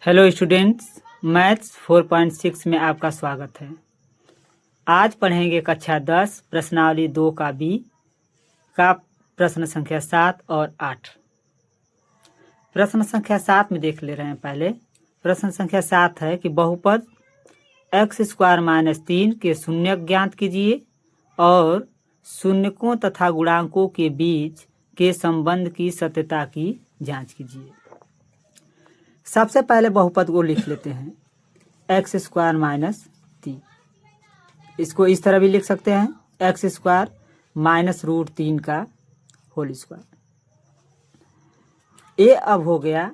Hello students, maths 4.6 में आपका स्वागत है। आज पढ़ेंगे कक्षा 10 प्रश्नावली 2 का बी का प्रश्न संख्या 7 और 8। प्रश्न संख्या 7 में देख ले रहे हैं। पहले प्रश्न संख्या 7 है कि बहुपद x² - 3 के शून्यक ज्ञात कीजिए और शून्यकों तथा गुणांकों के बीच के संबंध की सत्यता की जांच कीजिए। सबसे पहले बहुपद को लिख लेते हैं, x² - 3। इसको इस तरह भी लिख सकते हैं, x² - √3 का होल स्क्वायर। ये अब हो गया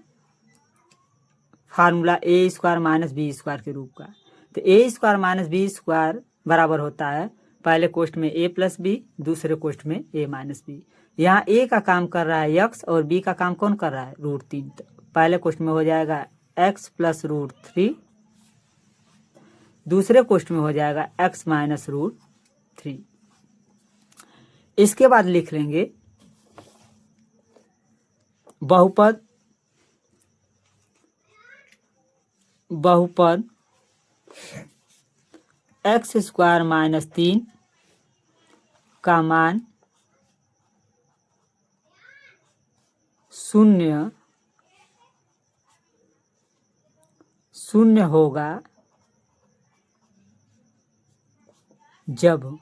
फार्मूला a² - b² के रूप का। तो a² - b² बराबर होता है पहले कोष्ठ में a + b, दूसरे कोष्ठ में a - b। यहाँ a का काम कर रहा है x और b का काम कौन कर रहा है? √3। तो पहले कोष्ठ में हो जाएगा x + √3, दूसरे कोष्ठ में हो जाएगा x - √3। इसके बाद लिख लेंगे बहुपद x² - 3 का मान 0 होगा जब,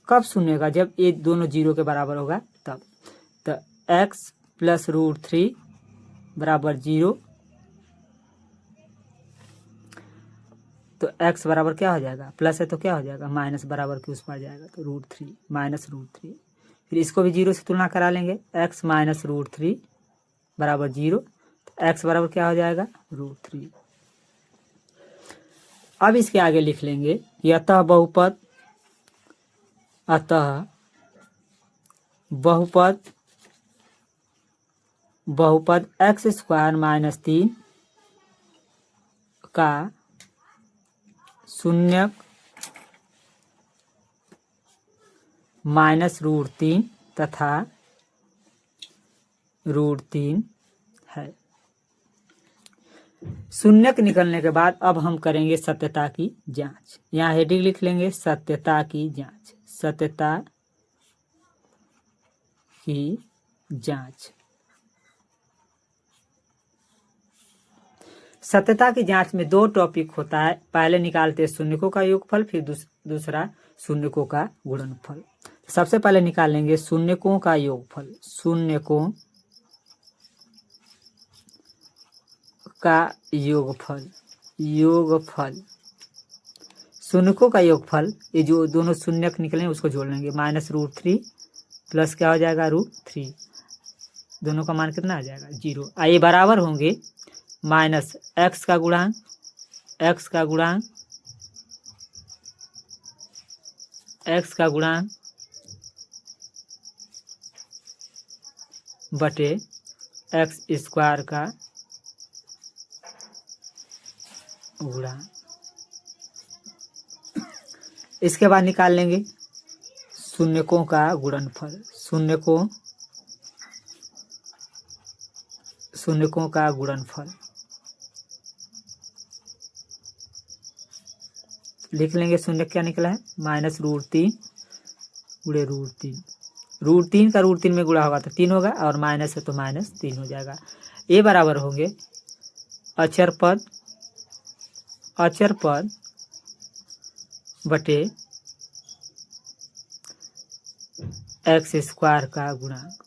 कब 0 होगा? जब ये दोनों 0 के बराबर होगा तब। तो x + √3 बराबर 0, तो x बराबर क्या हो जाएगा? प्लस है तो क्या हो जाएगा? माइनस बराबर के उस पर जाएगा, तो √3 -√3। फिर इसको भी 0 से तुलना करा लेंगे, x - √3 बराबर 0, तो x बराबर क्या हो जाएगा? √3। अब इसके आगे लिख लेंगे कि अतः बहुपद x² - 3 का शून्यक -√3 तथा √3 है। शून्यक निकलने के बाद अब हम करेंगे सत्यता की जांच। यहाँ हेडिंग लिख लेंगे, सत्यता की जांच। सत्यता की जांच। सत्यता की जांच में 2 टॉपिक होता है। पहले निकालते हैं शून्यकों का योगफल, फिर दूसरा शून्यकों का गुणनफल। सबसे पहले निकालेंगे शून्यकों का योगफल। शून्यकों का योगफल। शून्यकों का योगफल, ये जो दोनों शून्यक निकले उसको जोड़ लेंगे, -√3 प्लस क्या हो जाएगा? √3। दोनों का मान कितना आ जाएगा? 0। आइए बराबर होंगे माइनस x का गुणांक बटे x² का गुणांक। इसके बाद निकाल लेंगे शून्यकों का गुणनफल। शून्यकों का गुणनफल लिख लेंगे। शून्य क्या निकला है? -√3 गुणे √3। √3 का √3 में गुणा होगा तो 3 होगा, और माइनस है तो -3 हो जाएगा। ये बराबर होंगे अचर पद बटे x² का गुणांक।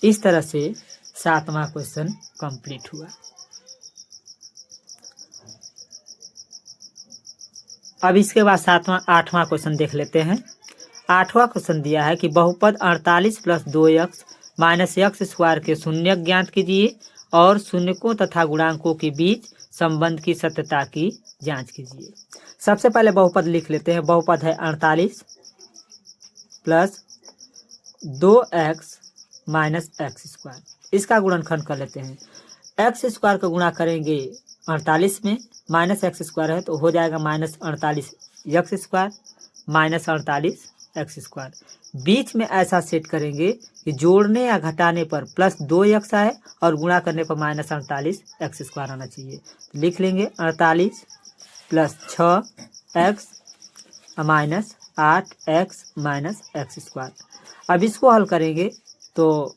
इस तरह से 7वां क्वेश्चन कंप्लीट हुआ। अब इसके बाद 8वां क्वेश्चन देख लेते हैं। 8वां क्वेश्चन दिया है कि बहुपद 48 + 2x - x² के शून्यक ज्ञात कीजिए और शून्यकों तथा गुणांकों के बीच संबंध की सत्यता की जांच कीजिए। सबसे पहले बहुपद लिख लेते हैं। बहुपद है 48 + 2x - x²। इसका गुणनखंड कर लेते हैं। x² का गुणा करेंगे 48 में, -x² है तो हो जाएगा -48 x² -48 एक्स स्क्वायर। बीच में ऐसा सेट करेंगे कि जोड़ने या घटाने पर +2x आए और गुणा करने पर -48 एक्स स्क्वायर आना चाहिए। लिख लेंगे 48 + 6x -8x -एक्स स्क्वायर। अब इसको हल करेंगे तो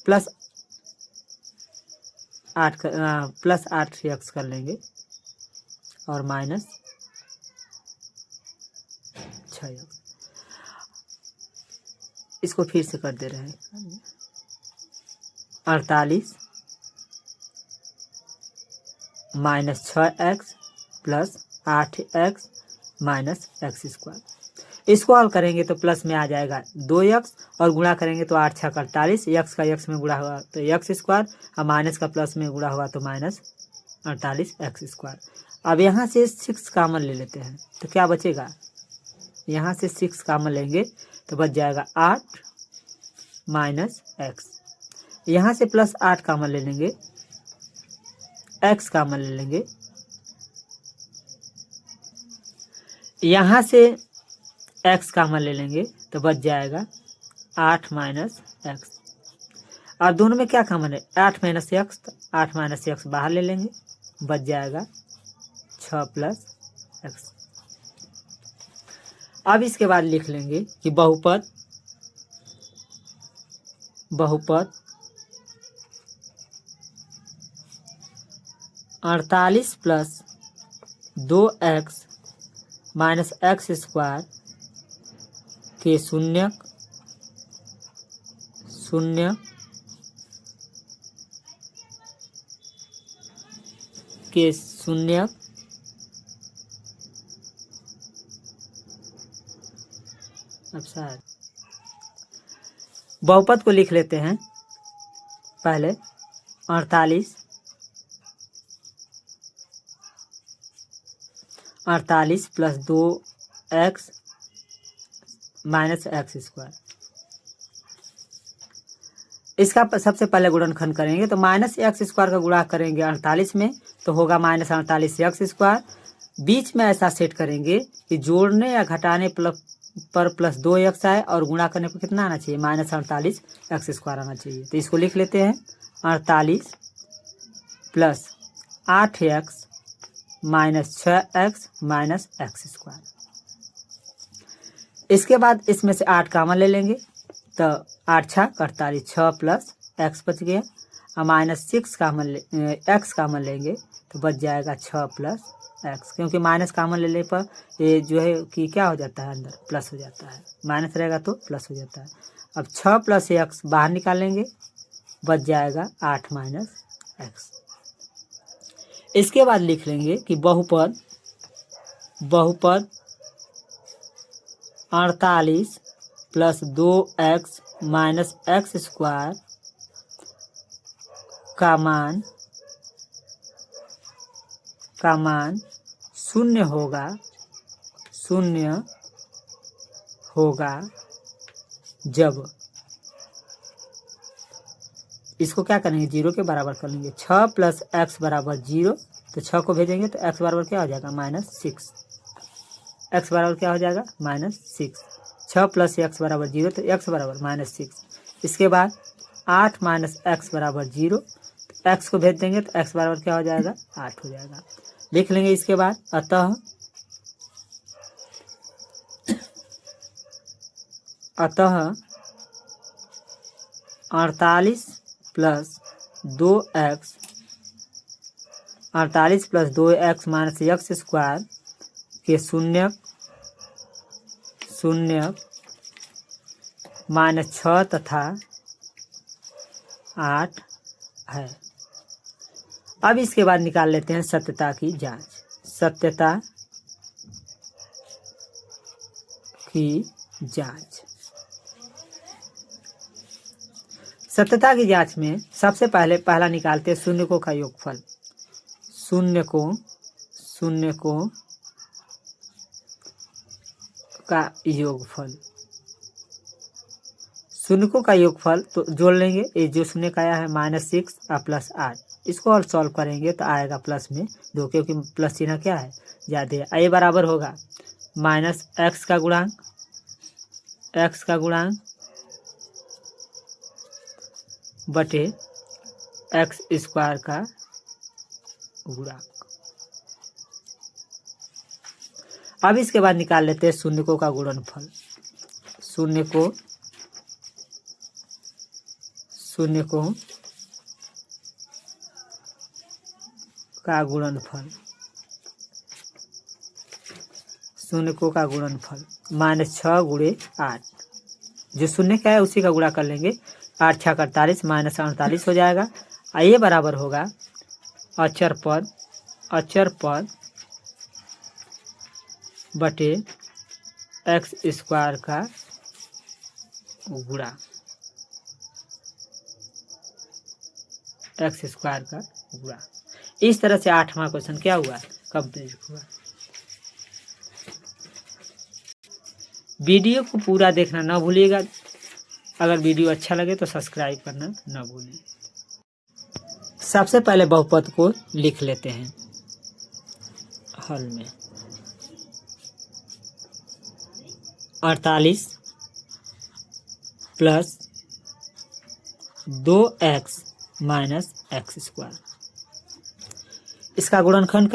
+8x कर लेंगे और -6x। इसको फिर से कर दे रहे हैं 48 -6x + 8x -एक्स स्क्वायर। इसको हल करेंगे तो प्लस में आ जाएगा 2x और गुणा करेंगे तो 8 6 48, x का x में गुणा हुआ तो एक्स स्क्वायर और माइनस का प्लस में गुणा हुआ तो -48 एक्स स्क्वायर। अब यहाँ से 6 कॉमन ले लेते हैं तो क्या बचेगा, यहाँ से 6 कॉमन लेंगे तो बच जाएगा 8 -x। यहाँ से +8 कॉमन ले लेंगे, x कॉमन ले लेंगे, यहाँ से x कॉमन ले लेंगे तो बच जाएगा 8 -x। और दोनों में क्या कॉमन है, 8 -x, तो 8 -x बाहर ले लेंगे, बच जाएगा 6 + x। अब इसके बाद लिख लेंगे कि बहुपद 48 + 2x -एक्स स्क्वायर के शून्यक अब शायद बहुपद को लिख लेते हैं पहले 48 + 2x -एक्स स्क्वायर। इसका सबसे पहले गुणनखंड करेंगे तो -एक्स स्क्वायर का गुणा करेंगे 48 में तो होगा -48 एक्स स्क्वायर। बीच में ऐसा सेट करेंगे कि जोड़ने या घटाने पर +2x आए और गुणा करने पर कितना आना चाहिए, -48 एक्स स्क्वायर आना चाहिए। तो इसको लिख लेते हैं 48 + 8x -6x -एक्स स्क्वायर। इसके बाद इसमें से 8 कॉमन ले लेंगे तो 8 6 48, 6 + x बच गया और -6 x कॉमन लेंगे तो बच जाएगा 6 + x, क्योंकि माइनस कॉमन लेने पर ये जो है कि क्या हो जाता है, अंदर प्लस हो जाता है, माइनस रहेगा तो प्लस हो जाता है। अब 6 + x बाहर निकालेंगे, बच जाएगा 8 - x। इसके बाद लिख लेंगे कि बहुपद 48 + 2x -एक्स स्क्वायर का मान शून्य होगा जब, इसको क्या करेंगे 0 के बराबर कर लेंगे। 6 + x = 0 तो 6 को भेजेंगे तो x बराबर क्या हो जाएगा, -6। x बराबर क्या हो जाएगा, -6। 6 + x = 0 तो x बराबर -6। इसके बाद 8 - x = 0 तो x को भेज देंगे तो x बराबर क्या हो जाएगा, 8 हो जाएगा। लिख लेंगे इसके बाद अतः 48 + 2x -एक्स स्क्वायर के शून्यक -6 तथा 8 है। अब इसके बाद निकाल लेते हैं सत्यता की जांच। सत्यता की जांच में सबसे पहला निकालते हैं शून्यकों का योगफल। शून्यकों का योगफल तो जोड़ लेंगे, ये जो शून्य का आया है -6 और +8, इसको और सॉल्व करेंगे तो आएगा प्लस में 2, क्योंकि प्लस चिन्ह क्या है, ज़्यादा है। ये बराबर होगा -x का गुणांक x का गुणांक बटे x स्क्वायर का गुणांक। अब इसके बाद निकाल लेते हैं शून्यकों का गुणनफल। शून्यकों का गुणनफल, शून्यकों का गुणनफल -6 गुणे 8, जो शून्य क्या है उसी का गुणा कर लेंगे। 8 6 48 -48 हो जाएगा। ये बराबर होगा अचर पद बटे x स्क्वायर का गुणा, x स्क्वायर का गुणा। इस तरह से 8वां क्वेश्चन क्या हुआ, कंप्लीट हुआ। वीडियो को पूरा देखना ना भूलिएगा। अगर वीडियो अच्छा लगे तो सब्सक्राइब करना ना भूलिए। सबसे पहले बहुपद को लिख लेते हैं हल में। 48 plus 2x minus x square, इसका गुणनखंड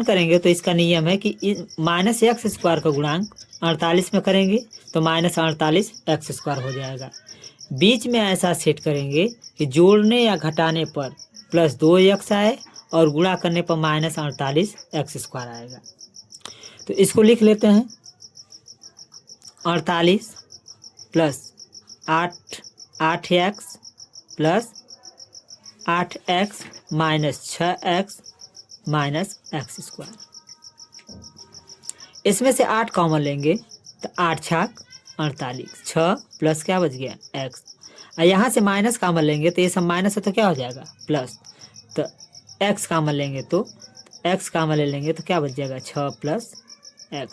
करेंगे तो इसका नियम है कि माइनस एक्स स्क्वायर का गुणांक 48 में करेंगे तो -48 x स्क्वायर हो जाएगा। बीच में ऐसा सेट करेंगे कि जोड़ने या घटाने पर प्लस 2x आए और गुणा करने पर -48 x स्क्वायर आएगा। तो इसको लिख लेते हैं 48 plus 8x plus 8x minus 6x minus x square. इसमें से 8 कॉमन लेंगे तो 8 छाक 48, 6 प्लस क्या बच गया x। यहाँ से माइनस कॉमन लेंगे तो ये सब माइनस है तो क्या हो जाएगा प्लस, तो x कॉमन लेंगे तो x कॉमन ले लेंगे तो क्या बच जाएगा 6 प्लस x।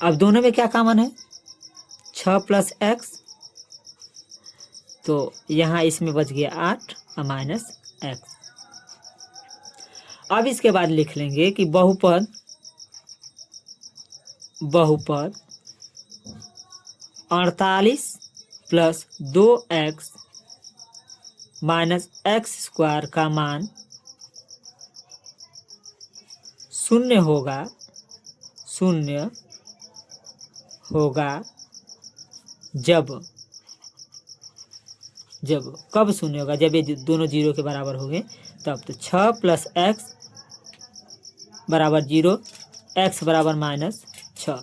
अब दोनों में क्या कॉमन है 6 प्लस x, तो यहाँ इसमें बच गया 8 और माइनस x। अब इसके बाद लिख लेंगे कि बहुपद 48 plus 2x minus x square का मान शून्य होगा जब कब शून्य होगा, जब ये दोनों जीरो के बराबर हो गए तब। तो 6 प्लस x बराबर 0, x बराबर -6,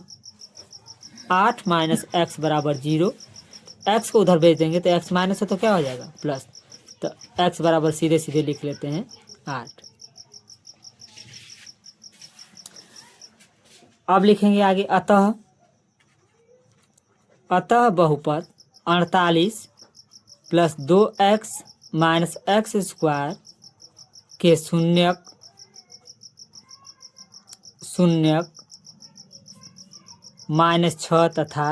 8 माइनस x बराबर 0। x को उधर भेज देंगे तो x माइनस है तो क्या हो जाएगा प्लस, तो x बराबर सीधे सीधे लिख लेते हैं 8। अब लिखेंगे आगे अतः बहुपद 48 plus 2x minus x square के शून्यक -6 तथा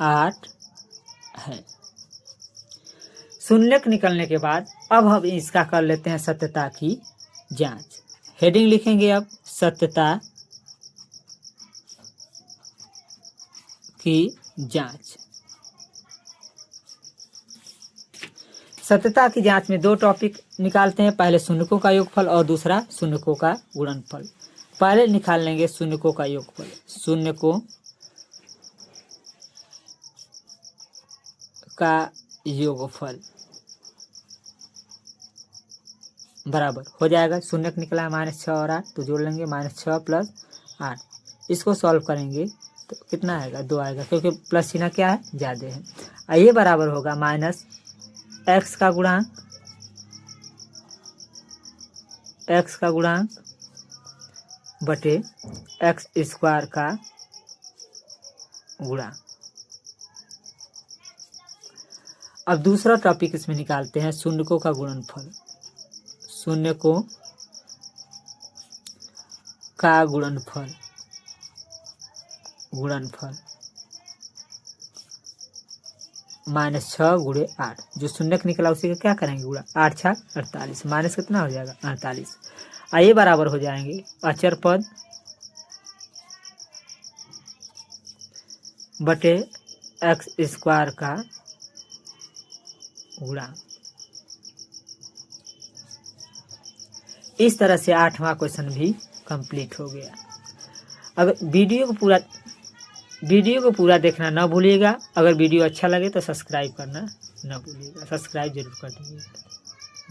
8 है। शून्यक निकलने के बाद अब हम इसका कर लेते हैं सत्यता की जांच। हेडिंग लिखेंगे अब सत्यता की जांच। सत्यता की जांच में 2 टॉपिक निकालते हैं, पहले शून्यकों का योगफल और दूसरा शून्यकों का गुणनफल। पहले निकाल लेंगे शून्यकों का योगफल। शून्यकों का योगफल बराबर हो जाएगा, शून्यक निकला है -6 और 8, तो जोड़ लेंगे -6 प्लस 8। इसको सॉल्व करेंगे तो कितना आएगा 2 आएगा, क्योंकि प्लस चिन्ह क्या है ज़्यादा है। ये बराबर होगा माइनस x का गुणांक बटे x स्क्वायर का गुणा। अब दूसरा टॉपिक इसमें निकालते हैं शून्यकों का गुणनफल। शून्यकों का गुणनफल -6 गुणे 8, जो शून्यक निकला उसी का क्या करेंगे गुणा। 8 6 48, माइनस कितना हो जाएगा 48। ये बराबर हो जाएंगे अचर पद बटे एक्स स्क्वायर का गुणा। इस तरह से 8वां क्वेश्चन भी कंप्लीट हो गया। अगर वीडियो को पूरा देखना ना भूलिएगा। अगर वीडियो अच्छा लगे तो सब्सक्राइब करना ना भूलिएगा। सब्सक्राइब जरूर कर दीजिएगा।